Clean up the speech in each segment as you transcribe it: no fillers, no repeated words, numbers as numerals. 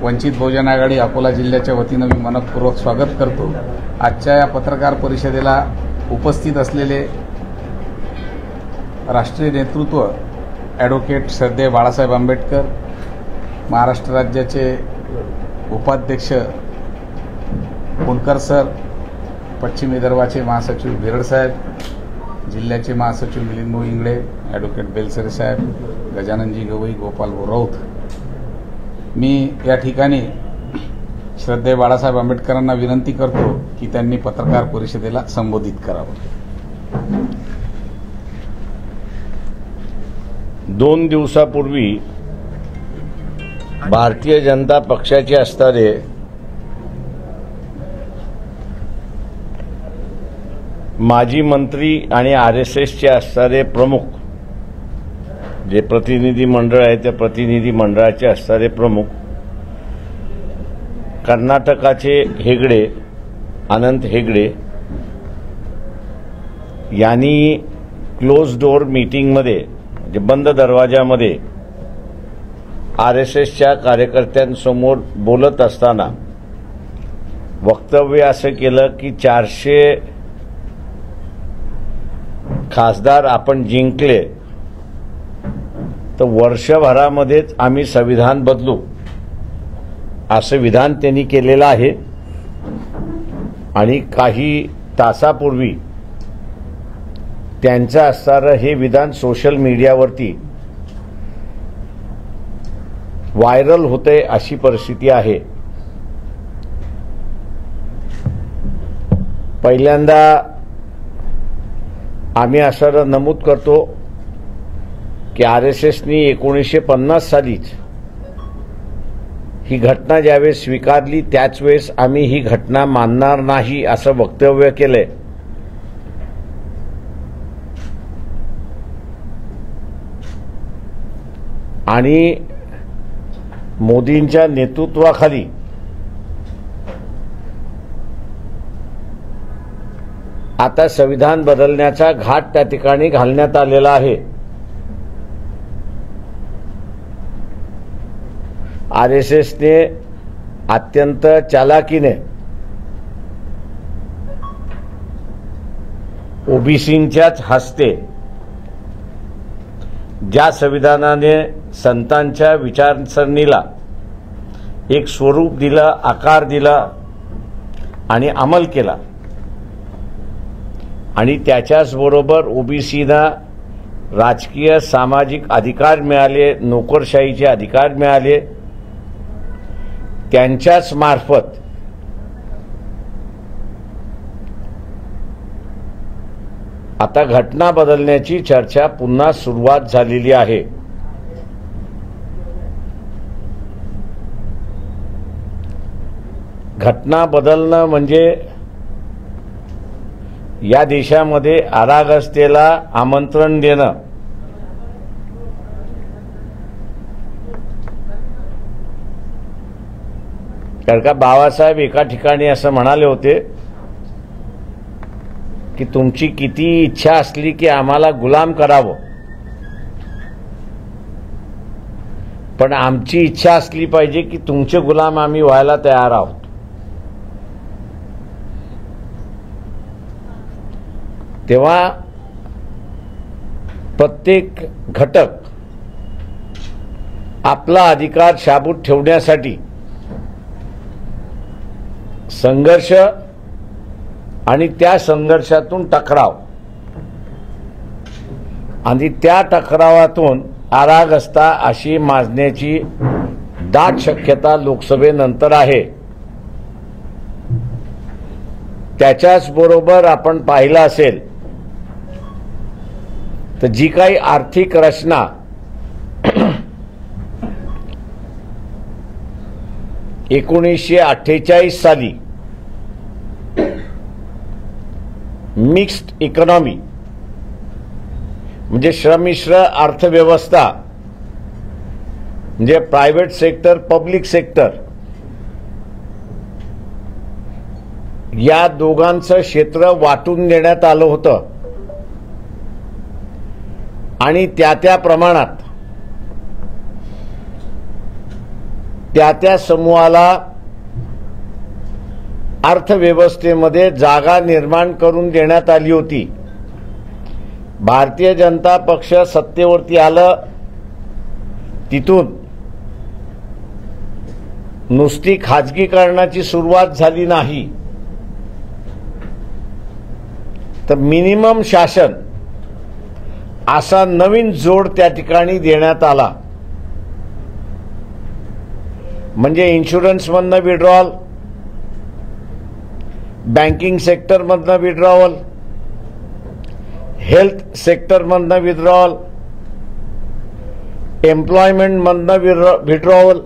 वंचित बहुजन आघाडी अकोला जिल्ह्याच्या वतीनं मी मनपूर्वक स्वागत करतो। आजच्या या पत्रकार परिषदेला उपस्थित असलेले राष्ट्रीय नेतृत्व ॲडव्होकेट श्रद्धेय बाळासाहेब आंबेडकर, महाराष्ट्र राज्याचे उपाध्यक्ष पुणकर सर, पश्चिम विदर्भाचे महासचिव बिरड साहेब, जिल्ह्याचे महासचिव मिलिंद भाऊ इंगळे, ॲडव्होकेट बेलसरे साहेब, गजाननजी गवई, गोपाल राऊत, मी या ठिकाणी श्रद्धेय बाळासाहेब आंबेडकरांना विनंती करतो की त्यांनी पत्रकार परिषदेला संबोधित करावं। 2 दिवसापूर्वी भारतीय जनता पक्षाचे असणारे माजी मंत्री आणि आरएसएसचे असणारे प्रमुख, जे प्रतिनिधी मंडळ आहे त्या प्रतिनिधी मंडळाचे असणारे प्रमुख, कर्नाटकाचे हेगडे, अनंत हेगडे यांनी क्लोज डोअर मीटिंगमध्ये, म्हणजे बंद दरवाजामध्ये आरएसएसच्या कार्यकर्त्यांसमोर बोलत असताना वक्तव्य असं केलं की 400 खासदार आपण जिंकले तर वर्षभरामध्येच आम्ही संविधान बदलू, असं विधान त्यांनी केलेलं आहे। आणि काही तासापूर्वी त्यांचं असणारं हे विधान सोशल मीडियावरती व्हायरल होते, अशी परिस्थिती आहे। पहिल्यांदा आम्ही असं नमूद करतो की आरएसएसनी 1950 सालीच ही घटना ज्यावेळेस स्वीकारली त्याच वेळेस आम्ही ही घटना मानणार नाही असं वक्तव्य केलंय। आणि मोदींच्या नेतृत्वाखाली आता संविधान बदलण्याचा घाट त्या ठिकाणी घालण्यात आलेला आहे। आरएसएसने अत्यंत चालाकीने ओबीसींच्याच हस्ते ज्या संविधानाने संतांच्या विचारसरणीला एक स्वरूप दिलं, आकार दिला आणि अंमल केला, आणि त्याच्याच बरोबर ओबीसीना राजकीय सामाजिक अधिकार मिळाले, नोकरशाहीचे अधिकार मिळाले, त्यांच्याच मार्फत आता घटना बदलण्याची चर्चा पुन्हा सुरुवात झालेली आहे। घटना बदलणं म्हणजे या देशामध्ये अराजकतेला आमंत्रण देणं। कारण का बाबासाहेब एका ठिकाणी असं म्हणाले होते की तुमची किती इच्छा असली की आम्हाला गुलाम करावं, पण आमची इच्छा असली पाहिजे की तुमचे गुलाम आम्ही व्हायला तयार आहोत। तेव्हा प्रत्येक घटक आपला अधिकार शाबूत ठेवण्यासाठी संघर्ष आणि त्या संघर्षातून टकराव आणि त्या टकरावातून अराजकता अशी माजण्याची दाट शक्यता लोकसभेनंतर आहे। त्याच्याच बरोबर आपण पाहिलं असेल तर जी काही आर्थिक रचना 1948 साली मिक्स्ड इकॉनॉमी म्हणजे श्रमिश्र अर्थव्यवस्था, म्हणजे प्रायव्हेट सेक्टर, पब्लिक सेक्टर या दोघांचं क्षेत्र वाटून देण्यात आलं होतं आणि त्या प्रमाणात त्या समूहाला अर्थव्यवस्थेमध्ये जागा निर्माण करून देण्यात आली होती. भारतीय जनता पक्ष सत्तेवरती आलं, तिथून नुसती खाजगीकरणाची सुरुवात झाली नाही, तर मिनिमम शासन असा नवीन जोड त्या ठिकाणी देण्यात आला. म्हणजे इन्शुरन्समधनं विड्रॉल, बँकिंग सेक्टरमधनं विड्रॉवल, हेल्थ सेक्टरमधनं विड्रॉवल, एम्प्लॉयमेंटमधनं विड्रॉवल,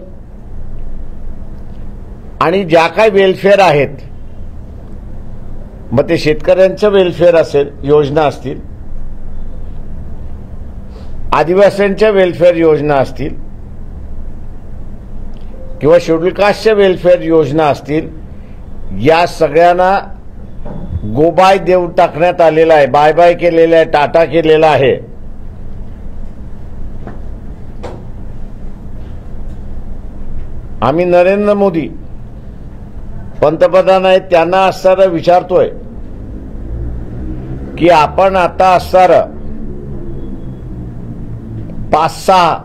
आणि ज्या काही वेलफेअर आहेत, मग ते शेतकऱ्यांचं वेलफेअर असेल, योजना असतील, आदिवासींच्या वेलफेअर योजना असतील, किंवा शेड्यूल कास्टच्या वेलफेअर योजना असतील, या सगळ्यांना गो बाय देऊन टाकण्यात आलेला आहे, बाय बाय केलेला आहे, टाटा केलेला आहे. आम्ही नरेंद्र मोदी पंतप्रधान आहेत, त्यांना असणारा विचारतोय की आपण आता असणारा 5-6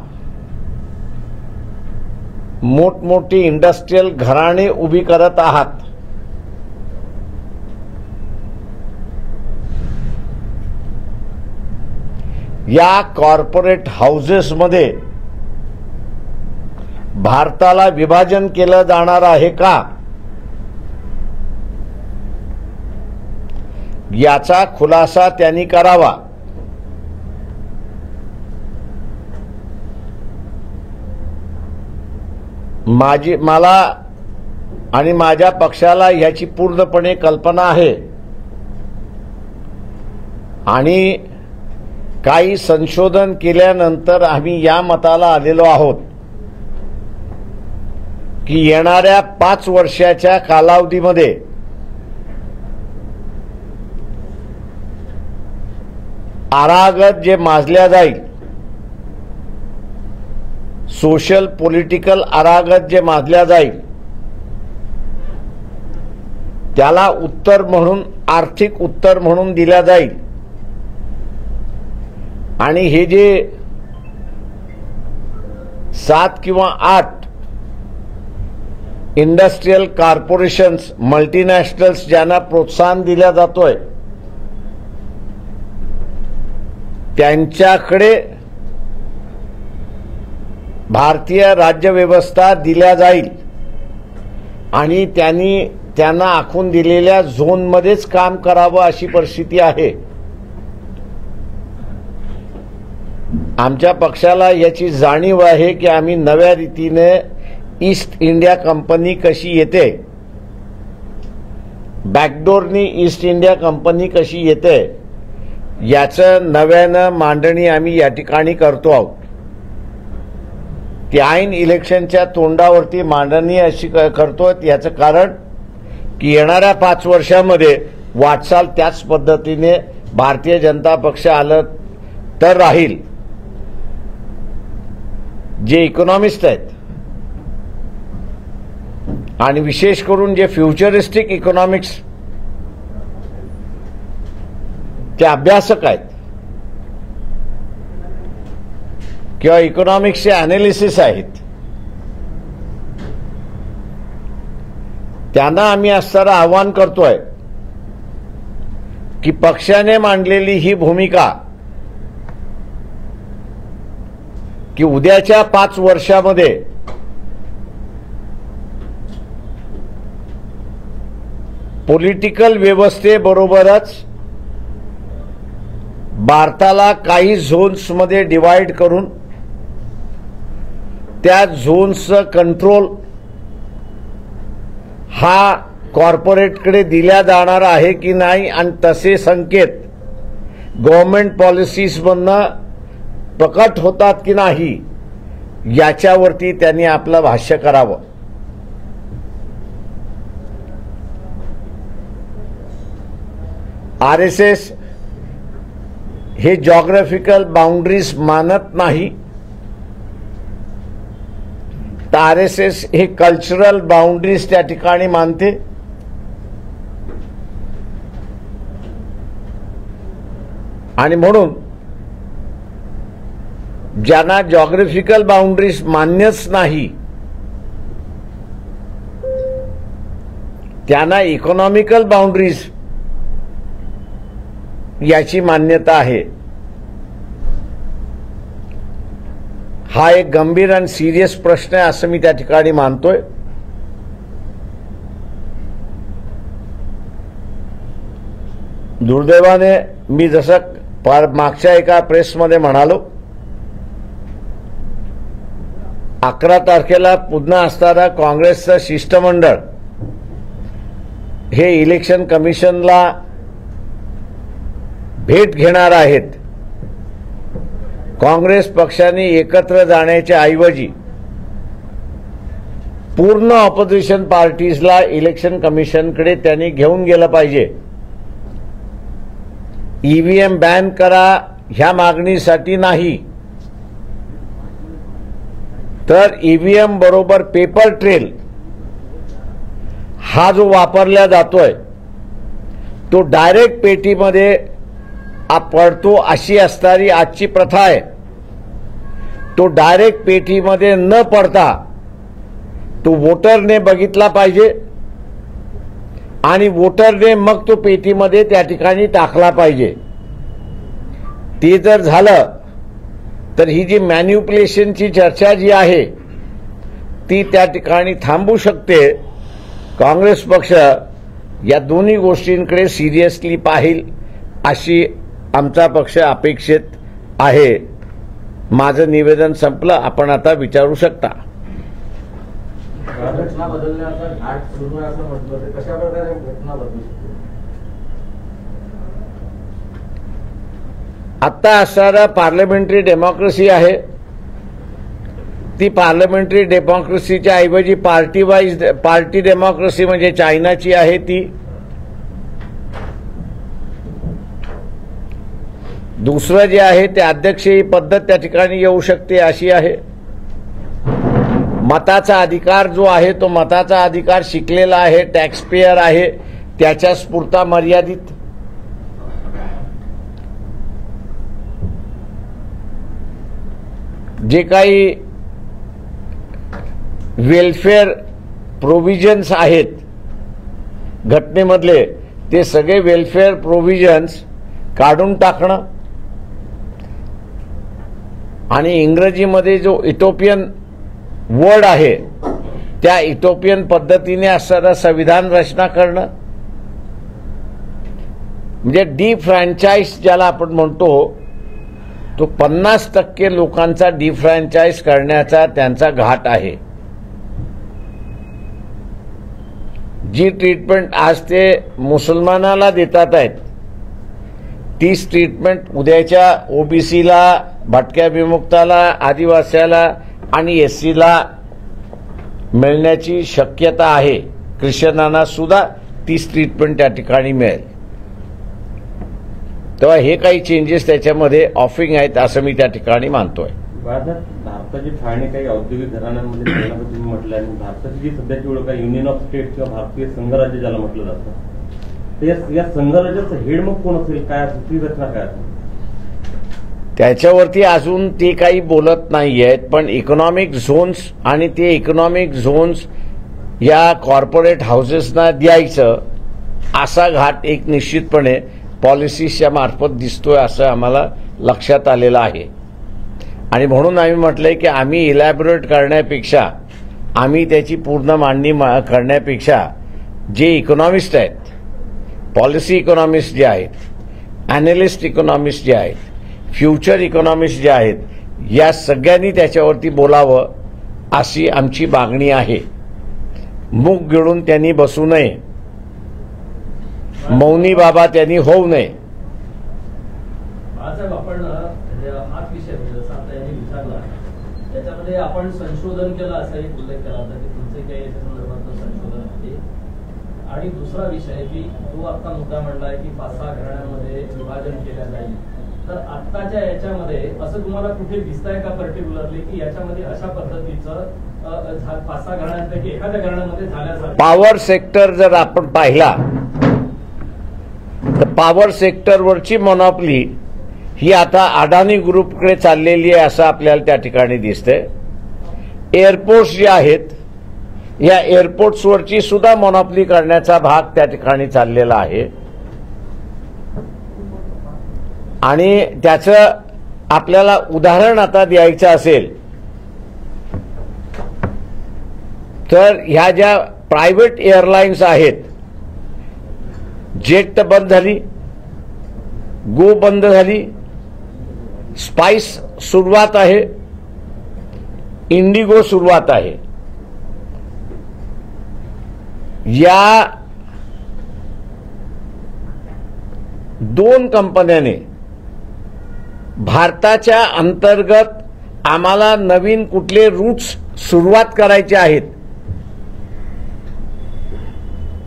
मोठमोठी इंडस्ट्रियल घराणे उभी करत आहात. या कॉर्पोरेट हाऊसेसमध्ये भारताला विभाजन केलं जाणार आहे का, याचा खुलासा त्यांनी करावा. मला आणि माझ्या पक्षाला याची पूर्णपणे कल्पना आहे, आणि काही संशोधन केल्यानंतर आम्ही या मताला आलेलो आहोत की येणाऱ्या 5 वर्षाच्या कालावधीमध्ये आरागत जे माजल्या जाईल, सोशल पॉलिटिकल आरागत जे माजल्या जाईल, त्याला उत्तर म्हणून, आर्थिक उत्तर म्हणून दिल्या जाईल. आणि हे जे 7 किंवा 8 इंडस्ट्रियल कॉर्पोरेशन्स, मल्टीनॅशनल्स ज्यांना प्रोत्साहन दिल्या जातोय, त्यांच्याकडे भारतीय राज्यव्यवस्था दिल्या जाईल आणि त्यांना आखून दिलेल्या झोनमध्येच काम करावं अशी परिस्थिती आहे. आमच्या पक्षाला याची जाणीव आहे की आम्ही नव्या रीतीने ईस्ट इंडिया कंपनी कशी येते, बॅकडोरनी ईस्ट इंडिया कंपनी कशी येते, याचं नव्यानं मांडणी आम्ही या ठिकाणी करतो आहोत. ती ऐन इलेक्शनच्या तोंडावरती मांडणी अशी करतो, याचं कारण की येणाऱ्या 5 वर्षामध्ये वाटचाल त्याच पद्धतीने भारतीय जनता पक्ष आलं तर राहील. जे इकॉनॉमिस्ट आहेत आणि विशेष करून जे फ्युचरिस्टिक इकॉनॉमिक्स चे अभ्यासक आहेत किंवा इकॉनॉमिक्सचे अनालिसिस आहेत, त्यांना आम्ही असणारं आवाहन करतोय की पक्षाने मांडलेली ही भूमिका की उद्याच्या 5 वर्षामध्ये पॉलिटिकल व्यवस्थेबरोबरच भारताला काही झोन्समध्ये डिवाइड करून त्या झोन्सचं कंट्रोल हा कॉर्पोरेटकडे दिला जाणार आहे की नाही, आणि तसे संकेत गव्हर्नमेंट पॉलिसीजमधनं प्रकट होतात की नाही, याच्यावरती त्यांनी आपलं भाष्य करावं. आरएसएस हे जॉग्राफिकल बाउंड्रीज मानत नाही, तर RSS हे कल्चरल बाउंड्रीज त्या ठिकाणी मानते. आणि म्हणून ज्यांना जॉग्राफिकल बाउंड्रीज मान्यच नाही त्यांना इकॉनॉमिकल बाउंड्रीज याची मान्यता आहे. हा एक गंभीर आणि सिरियस प्रश्न आहे असं मी त्या ठिकाणी मानतोय. दुर्दैवाने मी जसं मागच्या एका प्रेसमध्ये म्हणालो, 11 तारखेला पुन्हा असणारा काँग्रेसचं शिष्टमंडळ हे इलेक्शन कमिशनला भेट घेणार आहेत. काँग्रेस पक्षाने एकत्र जाण्याच्या ऐवजी पूर्ण ऑपोजिशन पार्टीजला इलेक्शन कमिशनकडे त्यांनी घेऊन गेलं पाहिजे. ईव्हीएम बॅन करा ह्या मागणीसाठी नाही, तर ईव्हीएम बरोबर पेपर ट्रेल हा जो वापरला जातोय तो डायरेक्ट पेटीमध्ये पडतो अशी असणारी आजची प्रथा आहे. तो डायरेक्ट पेटीमध्ये न पडता तो वोटरने बघितला पाहिजे आणि वोटरने मग तो पेटीमध्ये त्या ठिकाणी टाकला पाहिजे. ते जर झालं तर ही जी मॅन्युप्युलेशनची चर्चा जी आहे ती त्या ठिकाणी थांबू शकते. काँग्रेस पक्ष या दोन्ही गोष्टींकडे सिरियसली पाहिल अशी आमचा पक्ष अपेक्षित आहे. माझं निवेदन संपलं. आपण आता विचारू शकता. घटना बदलण्याचा घाट सुरू आहे असं म्हटलं तर कशा प्रकारे घटना बदलू शकते? आता असणारा पार्लमेंटरी डेमोक्रेसी आहे ती पार्लमेंटरी डेमोक्रेसीच्या ऐवजी पार्टी डेमोक्रेसी म्हणजे चायनाची आहे. ती दुसरं जे आहे ते अध्यक्षीय पद्धत त्या ठिकाणी येऊ शकते अशी आहे. मताचा अधिकार जो आहे तो मताचा अधिकार शिकलेला आहे, टॅक्स पेयर आहे, त्याच्याच पुरता मर्यादित. जे काही वेलफेअर प्रोव्हिजन्स आहेत घटनेमधले ते सगळे वेलफेअर प्रोव्हिजन्स काढून टाकणं आणि इंग्रजीमध्ये जो इथोपियन वर्ड आहे त्या इथोपियन पद्धतीने असणारं संविधान रचना करणं म्हणजे डिफ्रँचाइज ज्याला आपण म्हणतो तो 50% लोकांचा डिफ्रँचाइज करण्याचा त्यांचा घाट आहे. जी ट्रीटमेंट आज ते मुसलमानाला देतात आहेत तीच ट्रीटमेंट उद्याच्या ओबीसीला, भटक्या विमुक्ताला, आदिवासीला आणि एससीला मिळण्याची शक्यता आहे. ख्रिश्चनांना सुद्धा तीच ट्रीटमेंट त्या ठिकाणी मिळेल. तेव्हा हे काही चेंजेस त्याच्यामध्ये ऑफरिंग आहेत असं मी त्या ठिकाणी मानतोय. भारताची फाळणी काही औद्योगिक घराण्यांमध्ये तुम्ही म्हटलं आणि भारताची जी सध्याची ओळख आहे युनियन ऑफ स्टेट किंवा भारतीय संघराज्य ज्याला म्हटलं जातं तर या संघराज्याचं हेड मग कोण असेल, काय ती रचना काय असेल? त्याच्यावरती अजून ते काही बोलत नाही आहेत. पण इकॉनॉमिक झोन्स आणि ते इकॉनॉमिक झोन्स या कॉर्पोरेट हाऊसेसना द्यायचं असा घाट एक निश्चितपणे पॉलिसीच्या मार्फत दिसतोय असं आम्हाला लक्षात आलेलं आहे. आणि म्हणून आम्ही म्हटलंय की आम्ही इलॅबोरेट करण्यापेक्षा आम्ही त्याची पूर्ण मांडणी करण्यापेक्षा जे इकॉनॉमिस्ट आहेत, पॉलिसी इकॉनॉमिस्ट जे आहेत, अॅनालिस्ट इकॉनॉमिस्ट जे आहेत, फ्युचर इकॉनॉमिस्ट जे आहेत या सगळ्यांनी त्याच्यावरती बोलावं अशी आमची मागणी आहे. मूग गिळून त्यांनी बसू नये, मौनी बाबा त्यांनी होऊ नये. आपण हाच विषय जसा आता यांनी विचारला त्याच्यामध्ये आपण संशोधन केलं असा एक उल्लेख केला होता की तुमचे काही याच्या संदर्भातलं संशोधन आहे. आणि दुसरा विषय की तो आता मुद्दा म्हणलाय की 5-6 घराण्यांमध्ये विभाजन केलं जाईल. तर आत्ताच्या याच्यामध्ये असं तुम्हाला कुठे दिसतंय का पर्टिक्युलरली की याच्यामध्ये अशा पद्धतीचं 5-6 घराण्यांपैकी एखाद्या घराण्यामध्ये झाल्यासारखं पॉवर सेक्टर जर आपण पाहिला तर पॉवर सेक्टरवरची मोनोपली ही आता अडानी ग्रुपकडे चाललेली आहे असं आपल्याला त्या ठिकाणी दिसतंय. एअरपोर्ट्स जे आहेत या एअरपोर्ट्सवरची सुद्धा मोनोपली करण्याचा भाग त्या ठिकाणी चाललेला आहे आणि त्याचं आपल्याला उदाहरण आता द्यायचं असेल तर ह्या ज्या प्रायव्हेट एअरलाइन्स आहेत, जेट बंद झाली, गो बंद झाली, स्पाइस सुरुवात आहे, इंडिगो सुरुवात आहे. या 2 कंपन्याने भारताच्या अंतर्गत आम्हाला नवीन कुठले रूट्स सुरुवात करायचे आहेत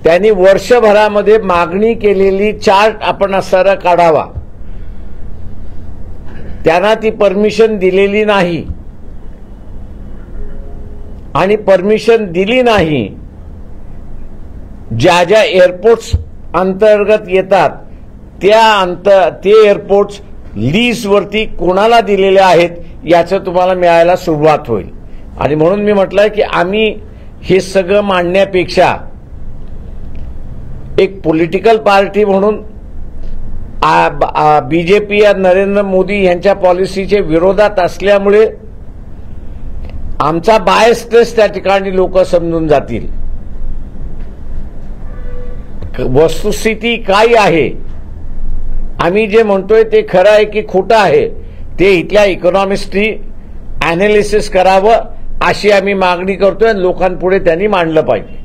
त्यांनी वर्षभरामध्ये मागणी केलेली चार्ट आपण असणारा काढावा. त्यांना ती परमिशन दिलेली नाही आणि परमिशन दिली नाही. ज्या ज्या एअरपोर्ट्स अंतर्गत येतात ते एअरपोर्ट्स लीजवरती कोणाला दिलेले आहेत याचं तुम्हाला मिळायला सुरुवात होईल. आणि म्हणून मी म्हटलं की आम्ही हे सगळं मांडण्यापेक्षा एक पॉलिटिकल पार्टी म्हणून बीजेपी या नरेंद्र मोदी यांच्या पॉलिसीचे विरोधात असल्यामुळे आमचा बायस त्या ठिकाणी लोक समजून जातील. वस्तुस्थिती काय आहे, आम्ही जे म्हणतोय ते खरं आहे की खोटं आहे ते इथल्या इकॉनॉमिस्टनी अॅनालिसिस करावं अशी आम्ही मागणी करतोय आणि लोकांपुढे त्यांनी मांडलं पाहिजे.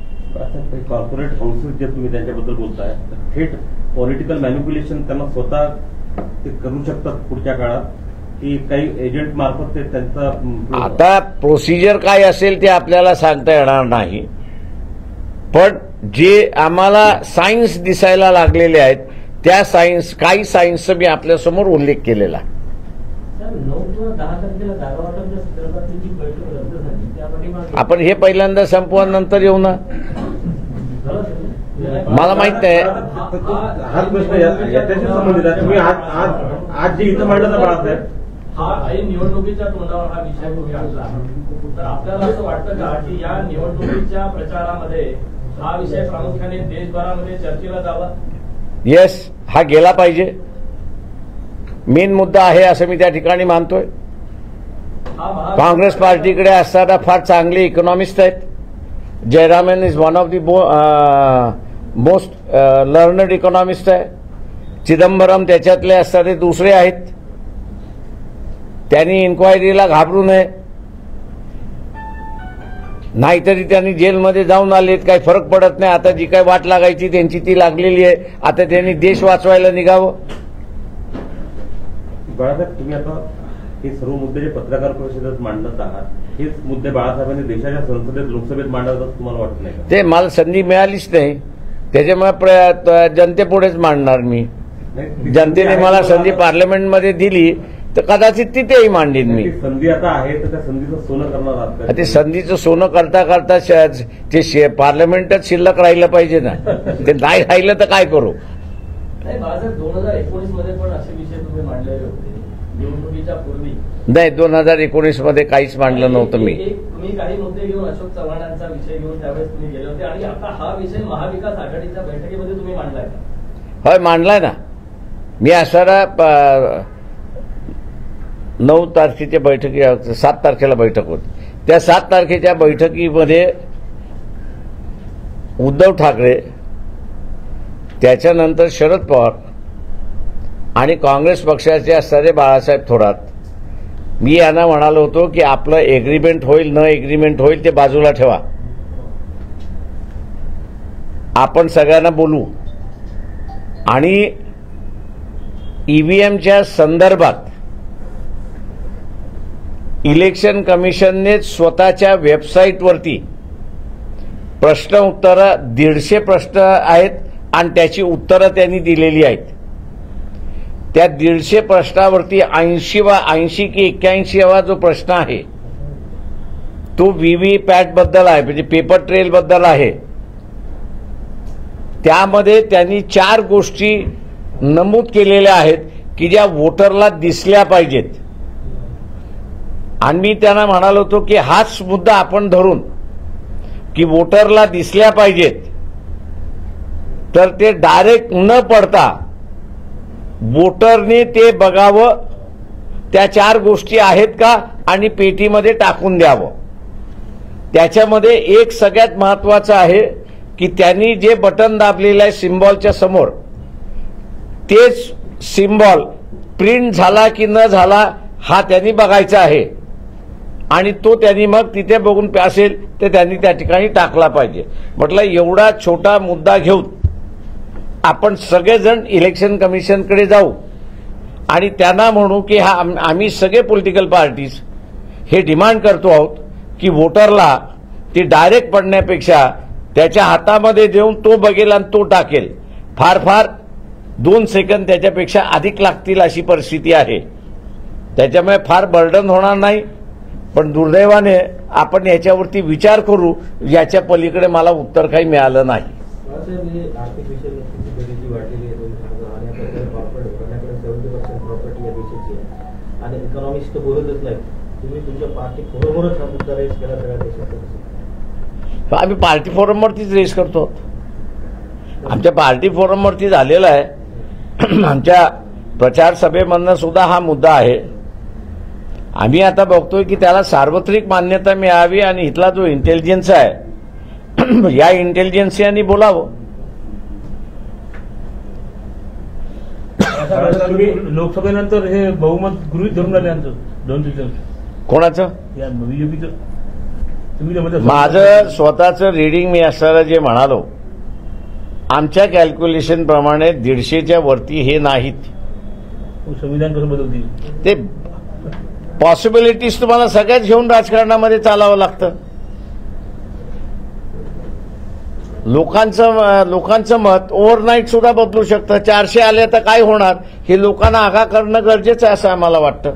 कॉर्पोरेट हाऊसेस जे तुम्ही त्यांच्याबद्दल बोलताय थेट पॉलिटिकल मॅनिप्युलेशन त्यांना स्वतः ते करू शकतात पुढच्या काळात की काही एजंट मार्फत ते त्यांचा आता प्रोसिजर काय असेल ते आपल्याला सांगता येणार नाही, पण जे आम्हाला सायन्स दिसायला लागलेले आहेत त्या काही सायन्सचा मी आपल्यासमोर उल्लेख केलेला. 9 किंवा 10 तारखेला जागा वाटपच्या संदर्भातली जी बैठक रद्द झाली त्यापाठी आपण हे पहिल्यांदा संपवानंतर येऊ ना. मला माहित नाही. हा प्रश्न याच्याशी संबंधित आहे. तुम्ही आज जे इथं मांडलं बाळासाहेब हा निवडणुकीच्या तोंडावर हा विषय तुम्ही आणला तर आपल्याला असं वाटतं का की या निवडणुकीच्या प्रचारामध्ये हा विषय प्रामुख्याने देशभरामध्ये चर्चेला जावा? येस, हा गेला पाहिजे. मेन मुद्दा आहे असं मी त्या ठिकाणी मानतोय. काँग्रेस पार्टीकडे असताना फार चांगले इकॉनॉमिस्ट आहेत. Jayaraman is one of the most learned economist आहे. चिदंबरम त्याच्यातले असणारे दुसरे आहेत. त्यांनी इन्क्वायरीला घाबरू नये, नाहीतरी त्यांनी जेलमध्ये जाऊन आलेत, काही फरक पडत नाही. आता जी काही वाट लागायची त्यांची ती लागलेली आहे. आता त्यांनी देश वाचवायला निघावं. बाळासाहेब तुम्ही आता हे सर्व मुद्दे जे पत्रकार परिषदेत मांडत आहात हेच मुद्दे बाळासाहेबांनी देशाच्या संसदेत लोकसभेत मांडत तुम्हाला वाटत नाही का? ते मला संधी मिळालीच नाही, त्याच्यामुळे जनतेपुढेच मांडणार मी. जनतेने मला संधी पार्लमेंटमध्ये दिली तर कदाचित तिथेही मांडीन मी. संधी आता आहे तर त्या संधीचं सोनं करणार आहात? ते संधीचं सोनं करता करता ते पार्लमेंटच शिल्लक राहिलं पाहिजे ना. ते नाही राहिलं तर काय करू? नाही बाळासाहेब 2019 मध्ये पण असे विषय तुम्ही मांडलेले होते निवडणुकीच्या पूर्वी. नाही, 2019 मध्ये काहीच मांडलं नव्हतं मी. तुम्ही काही मुद्दे घेऊन अशोक चव्हाणांचा विषय घेऊन त्यावेळेस तुम्ही गेले होते आणि आता हा विषय महाविकास आघाडीच्या बैठकीमध्ये तुम्ही मांडलाय का? होय, मांडलाय ना. मी असणारा 9 तारखेच्या बैठकी 7 तारखेला बैठक होती. त्या 7 तारखेच्या बैठकीमध्ये उद्धव ठाकरे, त्याच्यानंतर शरद पवार आणि काँग्रेस पक्षाचे असणारे बाळासाहेब थोरात, मी यांना म्हणालो होतो की आपलं एग्रीमेंट होईल न एग्रीमेंट होईल ते बाजूला ठेवा, आपण सगळ्यांना बोलू आणि ईव्हीएमच्या संदर्भात इलेक्शन कमिशनने स्वतःच्या वेबसाईटवरती प्रश्न उत्तरं 150 प्रश्न आहेत आणि त्याची उत्तरं त्यांनी दिलेली आहेत. त्या 150 प्रश्नावरती 80 की 81वा जो प्रश्न आहे तो व्हीव्हीपॅट बद्दल आहे, म्हणजे पेपर ट्रेल बद्दल आहे. त्यामध्ये त्यांनी 4 गोष्टी नमूद केलेल्या आहेत की ज्या वोटरला दिसल्या पाहिजेत. आणि मी त्यांना म्हणालो होतो की हाच मुद्दा आपण धरून की वोटरला दिसल्या पाहिजेत, तर ते डायरेक्ट न पडता वोटरने ते बघावं, त्या 4 गोष्टी आहेत का आणि पेटीमध्ये टाकून द्यावं. त्याच्यामध्ये एक सगळ्यात महत्वाचं आहे की त्यांनी जे बटन दाबलेलं आहे सिम्बॉलच्या समोर, तेच सिम्बॉल प्रिंट झाला की न झाला हा त्यांनी बघायचा आहे. आणि तो त्यांनी मग तिथे बघून असेल तर त्यांनी त्या ठिकाणी टाकला पाहिजे. म्हटलं एवढा छोटा मुद्दा घेऊन आपण सगळेजण इलेक्शन कमिशनकडे जाऊ आणि त्यांना म्हणू की हा आम्ही सगळे पॉलिटिकल पार्टीज हे डिमांड करतो आहोत की वोटरला ती डायरेक्ट पडण्यापेक्षा त्याच्या हातामध्ये देऊन तो बघेल आणि तो टाकेल. फार फार 2 सेकंद त्याच्यापेक्षा अधिक लागतील अशी परिस्थिती आहे. त्याच्यामुळे फार बर्डन होणार नाही. पण दुर्दैवाने आपण याच्यावरती विचार करू, याच्या पलीकडे मला उत्तर काही मिळालं नाही. आर्थिक विषय वाढलेली आहे आणि आता कॉर्पोरेट करण्याकडे 70% प्रॉपर्टी या देशाची आहे आणि इकॉनॉमिस्ट बोलतच नाही. तुम्ही तुमच्या पार्टी बरोबरच हा मुद्दा रेस केला सगळ्या देशात. आम्ही पार्टी फोरमवरतीच रेस करतो. आमच्या पार्टी फोरमवरती झालेला आहे. आमच्या प्रचार सभेमधनं सुद्धा हा मुद्दा आहे. आम्ही आता बघतोय की त्याला सार्वत्रिक मान्यता मिळावी आणि इथला जो इंटेलिजन्स आहे या इंटेलिजन्सियानी बोलावं. तुम्ही लोकसभेनंतर हे बहुमत गृहीत धरून आले आमचं 2 दिवस. कोणाचं? या बीजेपीचं. तुम्ही माझं स्वतःचं रीडिंग मी असताना जे म्हणालो, आमच्या कॅल्क्युलेशन प्रमाणे 150च्या वरती हे नाहीत. संविधान कसं बदलतील ते पॉसिबिलिटीज तुम्हाला सगळ्याच घेऊन राजकारणामध्ये चालावं लागतं. लोकांचं मत ओव्हरनाईट सुद्धा बदलू शकतं. 400 आले तर काय होणार हे लोकांना आगाह करणं गरजेचं आहे असं आम्हाला वाटतं.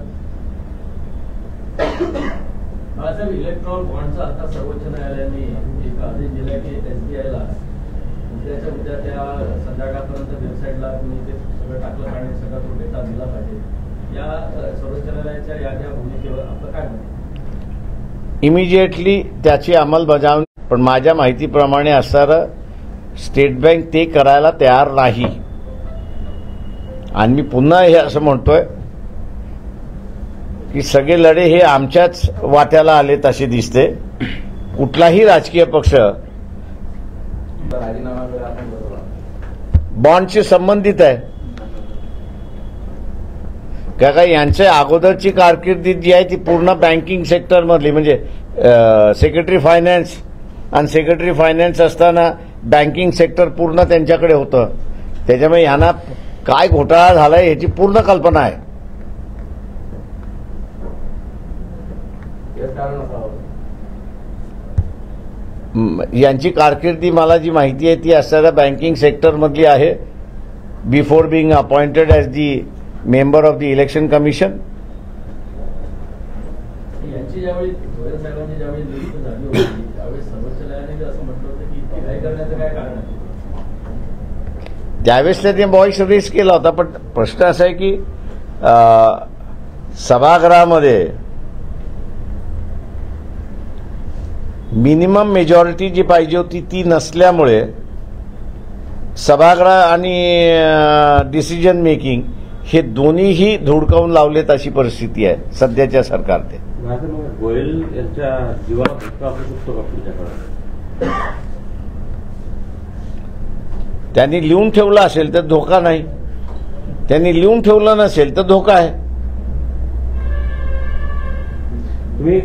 बाळासाहेब, इलेक्ट्रॉल बॉन्डचा आता सर्वोच्च न्यायालयाने एक आदेश दिला की एसबीआयला उद्या त्या संध्याकाळपर्यंत वेबसाईटला तुम्ही ते सगळं टाकलं आणि सगळा तो डेटा दिला पाहिजे. या सर्वोच्च न्यायालयाच्या या भूमिकेवर आपलं काय म्हणणं? इमिजिएटली त्याची अंमलबजावणी, पण माझ्या माहितीप्रमाणे असणारं स्टेट बँक ते करायला तयार नाही. आणि मी पुन्हा हे असं म्हणतोय की सगळे लढे हे आमच्याच वाट्याला आलेत असे दिसते. कुठलाही राजकीय पक्ष बॉन्डशी संबंधित आहे का यांचे अगोदरची कारकिर्दी जी आहे ती पूर्ण बँकिंग सेक्टरमधली, म्हणजे सेक्रेटरी फायनान्स आणि सेक्रेटरी फायनान्स असताना बँकिंग सेक्टर पूर्ण त्यांच्याकडे होतं. त्याच्यामुळे यांना काय घोटाळा झालाय याची पूर्ण कल्पना आहे. यांची कारकिर्दी मला जी माहिती आहे ती असणाऱ्या बँकिंग सेक्टरमधली आहे. Before being appointed as the member of the election commission. यांची ज्यावेळी गोयल साहेबांची ज्यावेळी नियुक्त झाली होती त्यावेळी सर्वोच्च न्यायालयाने असं म्हटलं होतं की इतकी घाई करण्याचं काय कारण आहे? त्यावेळेस त्यांनी व्हॉइस रेस केला होता. पण प्रश्न असा आहे की सभागृहामध्ये मिनिमम मेजॉरिटी जी पाहिजे होती ती नसल्यामुळे सभागृह आणि डिसिजन मेकिंग हे दोन्हीही धुडकावून लावलेत अशी परिस्थिती आहे सध्याच्या सरकार. ते गोयल यांच्या जीवाला धोका असू शकतो का पुढच्या काळात? त्यांनी लिहून ठेवलं असेल तर धोका नाही, त्यांनी लिहून ठेवलं नसेल तर धोका आहे.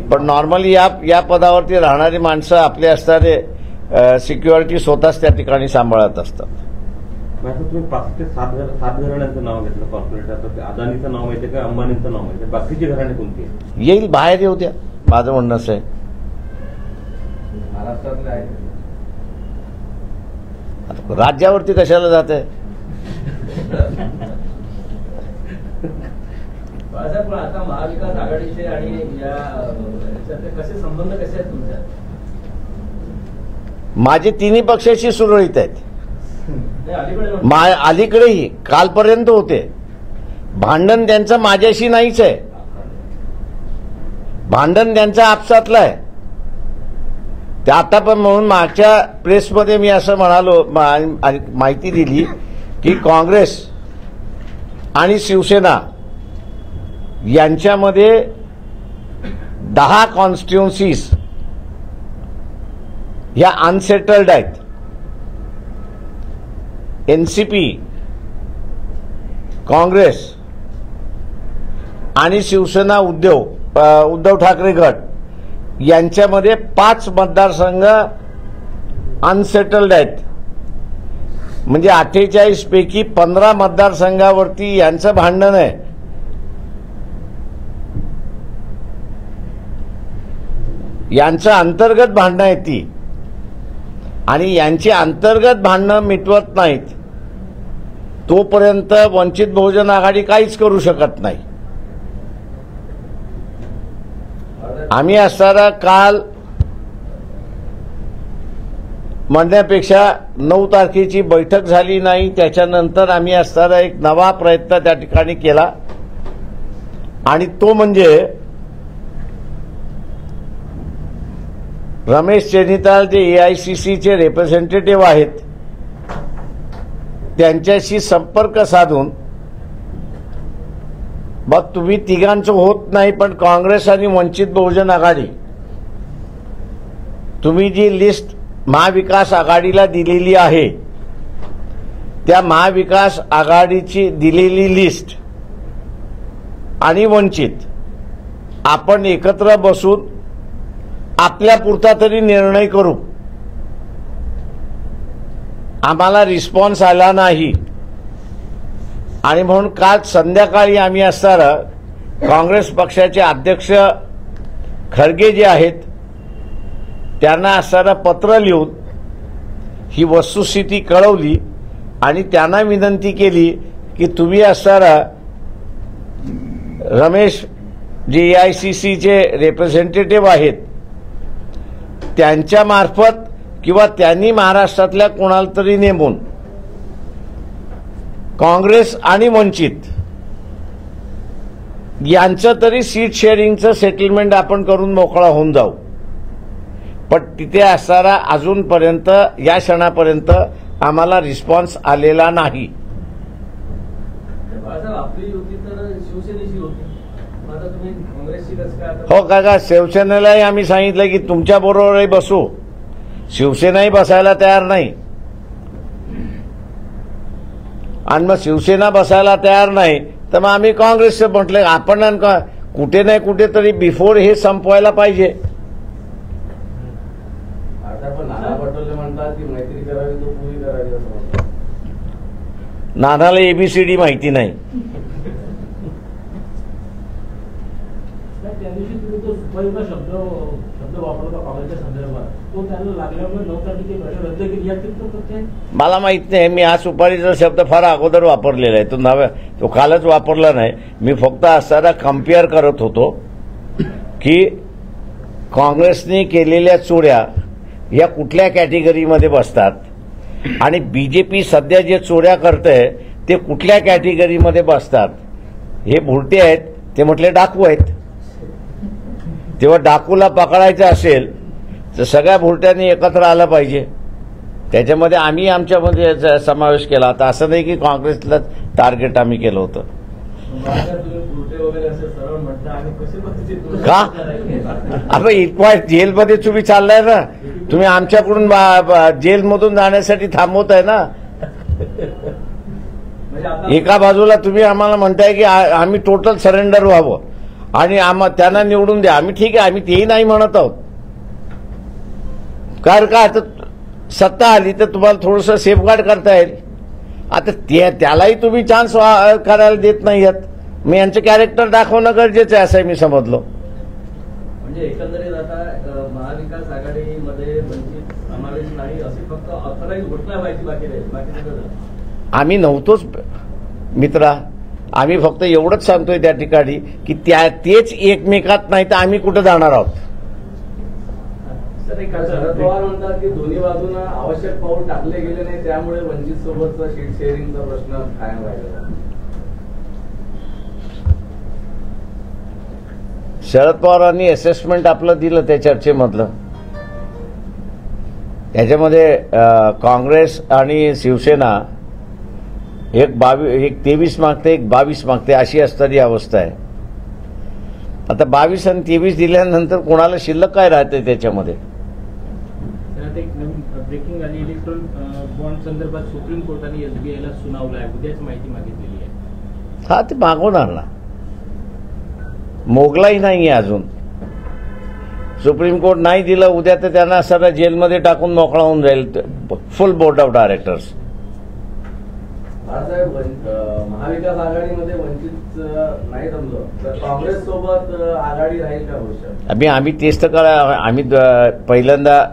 पण नॉर्मली या पदावरती राहणारी माणसं आपले असणारे सिक्युरिटी स्वतःच त्या ठिकाणी सांभाळत असतात. तुम्ही 5 ते 7 घराण्यांचं नाव घेतलं कॉर्पोरेट. आता अदानीचं नाव माहिती का, अंबानीचं नाव माहिती, बाकीची घराणे कोणती आहे? येईल, बाहेर येऊ द्या. माझं म्हणणं असं आहे महाराष्ट्रातले आहे राज्यावरती कशाला जात आहे? बाळासाहेब, पण आता महाविकास आघाडीचे आणि याच्यातले कसे संबंध कसे आहेत तुमच्या? माझे तिन्ही पक्षाशी सुरळीत आहेत. नाही, अलीकडे अलीकडेही कालपर्यंत होते. भांडण त्यांचं माझ्याशी नाहीच आहे. भांडण त्यांचं आपसातलं आहे. ते आता पण म्हणून मागच्या प्रेसमध्ये मी असं म्हणालो, माहिती दिली की काँग्रेस आणि शिवसेना यांच्यामध्ये 10 कॉन्स्टिट्युन्सीज ह्या अनसेटल्ड आहेत. एनसीपी, काँग्रेस आणि शिवसेना उद्धव ठाकरे गट यांच्यामध्ये 5 मतदारसंघ अनसेटल्ड आहेत. म्हणजे 48 पैकी 15 मतदारसंघावरती यांचं भांडण आहे. यांचं अंतर्गत भांडणं आहेत ती, आणि यांची अंतर्गत भांडणं मिटवत नाहीत तोपर्यंत वंचित बहुजन आघाडी काहीच करू शकत नाही. आम्ही असताना काल म्हणण्यापेक्षा 9 तारखेची बैठक झाली नाही, त्याच्यानंतर आम्ही असताना एक नवा प्रयत्न त्या ठिकाणी केला, आणि तो म्हणजे रमेश चेनिताल जे AICCचे रिप्रेझेंटेटिव्ह आहेत त्यांच्याशी संपर्क साधून, मग तुम्ही तिघांचं होत नाही पण काँग्रेस आणि वंचित बहुजन आघाडी, तुम्ही जी लिस्ट महाविकास आघाडीला दिलेली आहे त्या महाविकास आघाडीची दिलेली लिस्ट आणि वंचित आपण एकत्र बसून आपल्या पुरता तरी निर्णय करू. आम्हाला रिस्पॉन्स आला नाही, आणि म्हणून काल संध्याकाळी आम्ही असताना काँग्रेस पक्षाचे अध्यक्ष खरगे जे आहेत त्यांना असताना पत्र लिहून ही वस्तुस्थिती कळवली, आणि त्यांना विनंती केली की तुम्ही असताना रमेश जे AICCचे रिप्रेझेंटेटिव्ह आहेत त्यांच्या मार्फत किंवा त्यांनी महाराष्ट्रातल्या कोणाला तरी नेमून काँग्रेस आणि वंचित यांचं तरी सीट शेअरिंगचं सेटलमेंट आपण करून मोकळा होऊन जाऊ. पण तिथे असणारा अजूनपर्यंत या क्षणापर्यंत आम्हाला रिस्पॉन्स आलेला नाही. आपली युती तर शिवसेनेची होती, आता तुम्ही काँग्रेसची कसं काय? हो काका, शिवसेनेलाही आम्ही सांगितलं की तुमच्या बरोबरही बसू. शिवसेनाही बसायला तयार नाही, आणि मग शिवसेना बसायला तयार नाही तर मग आम्ही काँग्रेसचं म्हटलं. आपण कुठे नाही कुठेतरी बिफोर हे संपवायला पाहिजे. नाना पटोले म्हणतात की मैत्री करावी तो पुरी करावी असं म्हणतात. नानाला ABCD माहिती नाही. त्या दिवशी तुम्ही तो सुपरयुक्त शब्द वापरला काँग्रेसच्या संदर्भात, तो त्यांना लागल्यामुळे 9 तारखेची बैठक रद्द केली. यात मला माहित नाही. मी हा सुपारीचा शब्द फार अगोदर वापरलेला आहे. तो कालच वापरला नाही. मी फक्त असताना कम्पेअर करत होतो की काँग्रेसने केलेल्या चोऱ्या या कुठल्या कॅटेगरीमध्ये बसतात, आणि BJP सध्या जे चोऱ्या करतंय ते कुठल्या कॅटेगरीमध्ये बसतात. हे भुरटे आहेत, ते म्हटले डाकू आहेत. तेव्हा डाकूला पकडायचं असेल तर सगळ्या भुरट्यांनी एकत्र आलं पाहिजे. त्याच्यामध्ये आम्ही आमच्यामध्ये समावेश केला होता. असं नाही की काँग्रेसला टार्गेट आम्ही केलं होतं. का आपण इतका जेलमध्ये तुम्ही चाललाय ना, तुम्ही आमच्याकडून जेलमधून जाण्यासाठी थांबवताय ना. एका बाजूला तुम्ही आम्हाला म्हणताय की आम्ही टोटल सरेंडर व्हावं आणि त्यांना निवडून द्या. आम्ही ठीक आहे, आम्ही तेही नाही म्हणत आहोत. कारण का आता सत्ता आली तर तुम्हाला थोडंसं सेफगार्ड करता येईल. आता त्यालाही तुम्ही चान्स करायला देत नाही आहात. मी यांचं कॅरेक्टर दाखवणं गरजेचं आहे असं मी समजलो. म्हणजे एकंदरीत आता महाविकास आघाडीमध्ये वंचित समावेश नाही, असे फक्त ऑथराईज घोषणा व्हायची बाकी राहील, बाकी सगळं आम्ही नव्हतोच मित्रा. आम्ही फक्त एवढंच सांगतोय त्या ठिकाणी की तेच एकमेकात नाही तर आम्ही कुठं जाणार आहोत. शरद पवार म्हणतात की दोन्ही बाजूंना आवश्यक पाऊल टाकले गेले नाही, त्यामुळे वंचित सोबतचा सीट शेअरिंगचा प्रश्न कायम राहिला. शरद पवारांनी असेसमेंट आपलं दिलं त्या चर्चेमधलं. त्याच्यामध्ये काँग्रेस आणि शिवसेना एक 23 मागते, एक 22 मागते, अशी असणारी अवस्था आहे. आता 22 आणि 23 दिल्यानंतर कोणाला शिल्लक काय राहते त्याच्यामध्ये? एक नवीन ब्रेकिंग आणि इलेक्ट्रॉन बॉन्ड संदर्भात सुप्रीम कोर्टाने एसबीआयला सुनावलं आहे, उद्याच माहिती मागितलेली आहे. हा, ते मागवणार ना. मोगलाही नाहीये अजून. सुप्रीम कोर्ट नाही दिलं, उद्या तर त्यांना सगळं जेलमध्ये टाकून मोकळा होऊन जाईल full board of directors. Balasaheb, महाविकास आघाडीमध्ये वंचित नाही जमलं तर काँग्रेस सोबत आघाडी राहील का भविष्यात? आम्ही तेच तर आम्ही पहिल्यांदा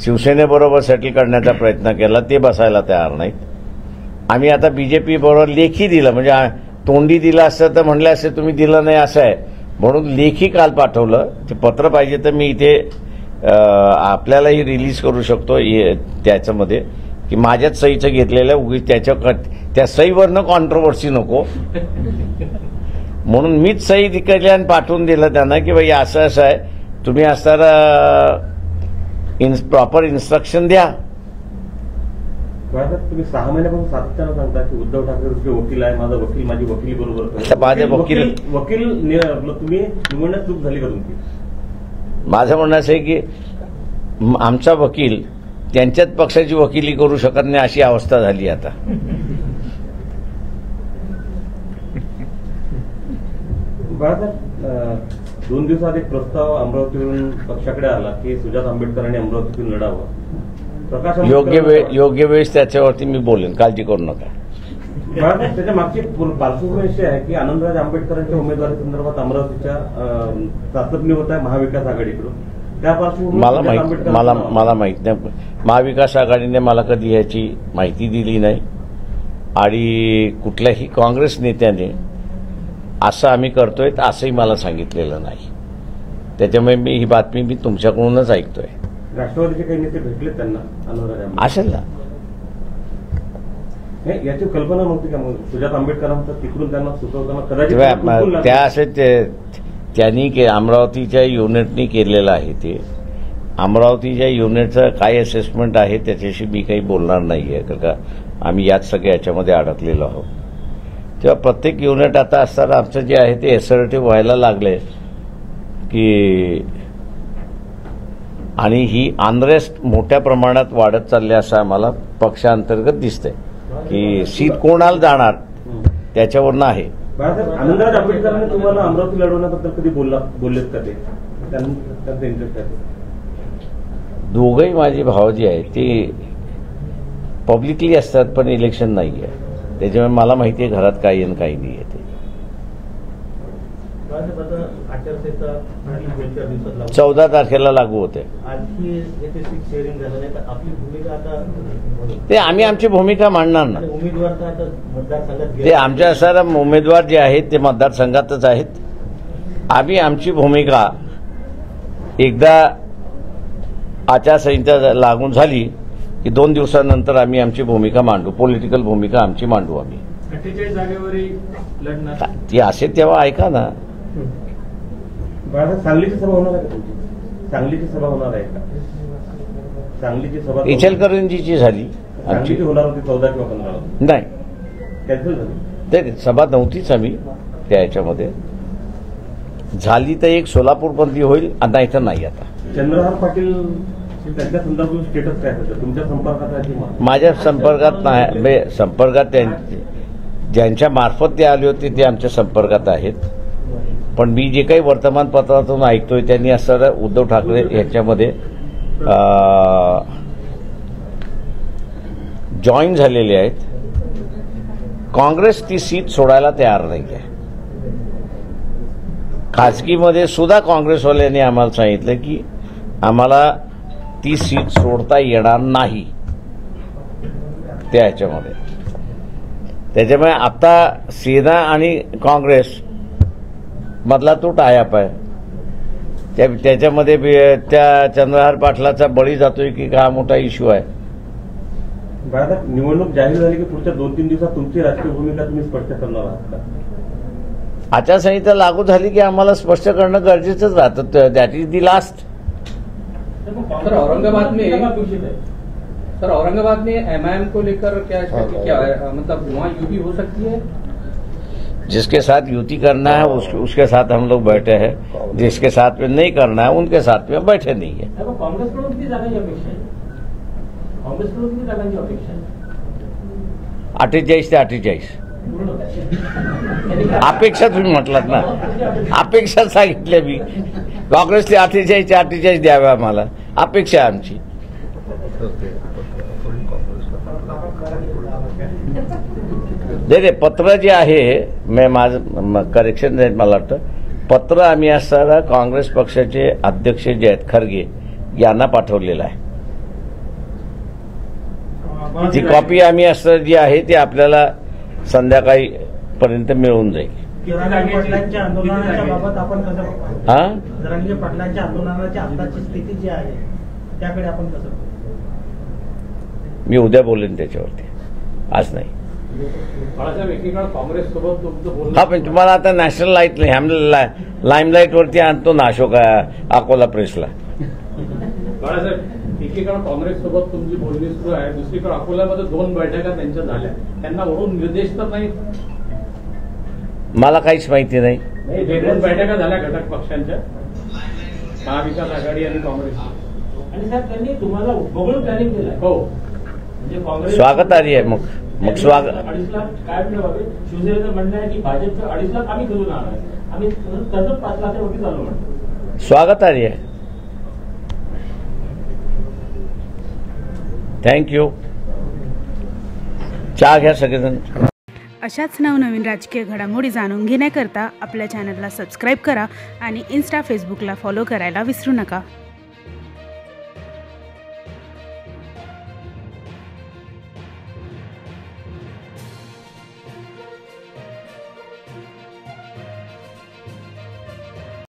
शिवसेनेबरोबर सेटल करण्याचा प्रयत्न केला, ते बसायला तयार नाहीत. आम्ही आता बीजेपी बरोबर लेखी दिलं, म्हणजे तोंडी दिलं असतं तर म्हणलं असतं तुम्ही दिलं नाही असं आहे, म्हणून लेखी काल पाठवलं. ते पत्र पाहिजे तर मी इथे आपल्यालाही रिलीज करू शकतो त्याच्यामध्ये की माझ्याच सहीचं घेतलेलं, उगीच त्या सहीवरनं कॉन्ट्रोवर्सी नको म्हणून मीच सही केली आणि पाठवून दिलं त्यांना की बाई असं असं आहे, तुम्ही असताना प्रॉपर इन्स्ट्रक्शन द्या. तुम्ही 6 महिन्यापासून सातत्यानं सांगता की उद्धव ठाकरे तुमचे वकील आहे, माझा वकील माझी वकिली बरोबर. माझे वकील तुम्ही निवडण्यात चूक झाली का तुमची? माझं म्हणणं असं आहे की आमचा वकील त्यांच्याच पक्षाची वकिली करू शकत नाही अशी अवस्था झाली आता. बाळासाहेब, 2 दिवसात एक प्रस्ताव अमरावतीवरून पक्षाकडे आला की सुजात आंबेडकरांनी अमरावतीतून लढावं. योग्य वेळेस त्याच्यावरती मी बोलेन, काळजी करू नका. त्याच्या मागची पार्श्वभूमी अशी आहे की आनंदराज आंबेडकरांच्या उमेदवारी संदर्भात अमरावतीच्या चाचपणी होत आहे महाविकास आघाडीकडून. त्या पार्श्वभूमीवर मला माहित नाही. महाविकास आघाडीने मला कधी याची माहिती दिली नाही आणि कुठल्याही काँग्रेस नेत्याने असं आम्ही करतोय असंही मला सांगितलेलं नाही. त्याच्यामुळे ही बातमी मी तुमच्याकडूनच ऐकतोय. राष्ट्रवादीचे काही नेते भेटले त्यांना आनंदराज असेल ना. याची कल्पना नव्हती का मग सुजात आंबेडकरांचा तिकडून त्यांना सुचवताना कदाचित त्या असे त्यांनी अमरावतीच्या युनिटनी केलेलं आहे. ते अमरावतीच्या युनिटचं काय असेसमेंट आहे त्याच्याशी मी काही बोलणार नाहीये, कारण का आम्ही याच सगळ्या याच्यामध्ये अडकलेलो आहोत. तेव्हा प्रत्येक युनिट आता असताना आमचं जे आहे ते एसर्टिव्ह व्हायला लागले की, आणि ही अनरेस्ट मोठ्या प्रमाणात वाढत चालली असं आम्हाला पक्षांतर्गत दिसतंय की सीट कोणाला जाणार त्याच्यावरनं आहे. आनंदराज आंबेडकरांनी तुम्हाला अमरावती लढवण्याबद्दल कधी बोललेत का? ते त्यांचा इंटरेस्ट आहे? दोघंही माझे भाव जे आहेत ते पब्लिकली असतात, पण इलेक्शन नाही आहे. त्याच्यामुळे मला माहिती आहे घरात काही आणि काही नाही आहे. ते 14 तारखेला लागू होते. ते आम्ही आमची भूमिका मांडणार ना. ते आमच्या असणारा उमेदवार जे आहेत ते मतदारसंघातच आहेत. आम्ही आमची भूमिका एकदा आचारसंहिता लागून झाली की 2 दिवसानंतर आम्ही आमची भूमिका मांडू, पॉलिटिकल भूमिका आमची मांडू. आम्ही 48 जागेवरही लढणार ती असेल तेव्हा ऐका ना. सांगलीची सभा होणार आहे का तुमची? सांगलीची सभा होणार आहे का? सांगलीची सभा इचलकरंजीची झाली आमची होणार होती 14 किंवा 15 नाही, कॅन्सल झाली. ते सभा नव्हतीच. आम्ही त्या याच्यामध्ये झाली तर एक सोलापूरमध्ये होईल, नाही तर नाही. आता चंद्रहार पाटील त्यांच्या संदर्भात स्टेटस काय होतं? तुमच्या संपर्कात आहे? माझ्या संपर्कात नाही. संपर्कात ज्यांच्या मार्फत ते आले होते ते आमच्या संपर्कात आहेत. पण मी जे काही वर्तमानपत्रातून ऐकतोय त्यांनी असं उद्धव ठाकरे यांच्यामध्ये जॉईन झालेले आहेत. काँग्रेस ती सीट सोडायला तयार नाही आहे. खासगीमध्ये सुद्धा काँग्रेसवाल्यांनी आम्हाला सांगितलं की आम्हाला ती सीट सोडता येणार नाही त्या ह्याच्यामध्ये. त्याच्यामुळे आता सेना आणि काँग्रेस मधला तो टायअप आहे. त्याच्यामध्ये त्या चंद्रहार पाटलाचा बळी जातोय की हा मोठा इश्यू आहे. बाळासाहेब, निवडणूक जाहीर झाली की पुढच्या 2-3 दिवसात तुमची राजकीय भूमिका तुम्ही स्पष्ट करणार आहात का? आचारसंहिता लागू झाली की आम्हाला स्पष्ट करणं गरजेचंच राहतं. That is the last. Sir Aurangabad में एमआईएम को लेकर क्या मतलब वहाँ यूटी हो सकती है? जिसके साथ युति करना है उसके साथ हम लोग बैठे हैं. जिसके साथ में नहीं करना है उनके साथ में बैठे नहीं है. काँग्रेसकडून किती जागांची अपेक्षा आहे? काँग्रेसकडून किती जागांची अपेक्षा आहे? 48 ते 48. अपेक्षा तुम्ही म्हटलात ना, अपेक्षा सांगितल्या मी. काँग्रेसने 48 ते 48 द्यावे आम्हाला, अपेक्षा आमची. नाही, पत्र जे आहे, मी माझं करेक्शन नाही, मला वाटतं पत्र आम्ही असताना काँग्रेस पक्षाचे अध्यक्ष जे आहेत खरगे यांना पाठवलेलं आहे. ती कॉपी आम्ही असं जी आहे ती आपल्याला संध्याकाळी पर्यंत मिळून जाईल. पाटलांच्या आंदोलनाच्या बाबत आपण कसं बघतो? हा, जरांगे पाटलांच्या आंदोलनाची आताची स्थिती जी आहे त्याकडे आपण कसं बघतो? मी उद्या बोलेन त्याच्यावरती, आज नाही. बाळासाहेब, एकीकडे काँग्रेस सोबत तुमचं बोलणं, हा, पण तुम्हाला आता नॅशनल लाईट नाही, आम्ही लाईमलाईट वरती आणतो ना अशोक अकोला प्रेसला. बाळासाहेब, एकीकडे काँग्रेस सोबत तुमची बोलणी सुरू आहे, दुसरीकडे अकोल्यामध्ये 2 बैठका त्यांच्या झाल्या, त्यांना वरून निर्देश तर नाही? मला काहीच माहिती नाही. 2 बैठका झाल्या घटक पक्षांच्या, महाविकास आघाडी आणि काँग्रेस. आणि साहेब, त्यांनी तुम्हाला उपगोळ प्लॅनिंग केलं? हो, म्हणजे काँग्रेस स्वागतार्ह आहे. मग स्वागत. 2.5 लाख काय मिळवावे? शिवसेनेचं म्हणणं आहे की भाजपचं 2.5 लाख आम्ही करून आणणार, आम्ही तसंच 5 लाखावरती चालू म्हणतो. स्वागतार्ह आहे. थँक्यू. चहा घ्या सगळेजण. अशाच नवनवीन राजकीय घडामोडी जाणून घेण्याकरता आपल्या चॅनलला सबस्क्राईब करा आणि इन्स्टा फेसबुकला फॉलो करायला विसरू नका.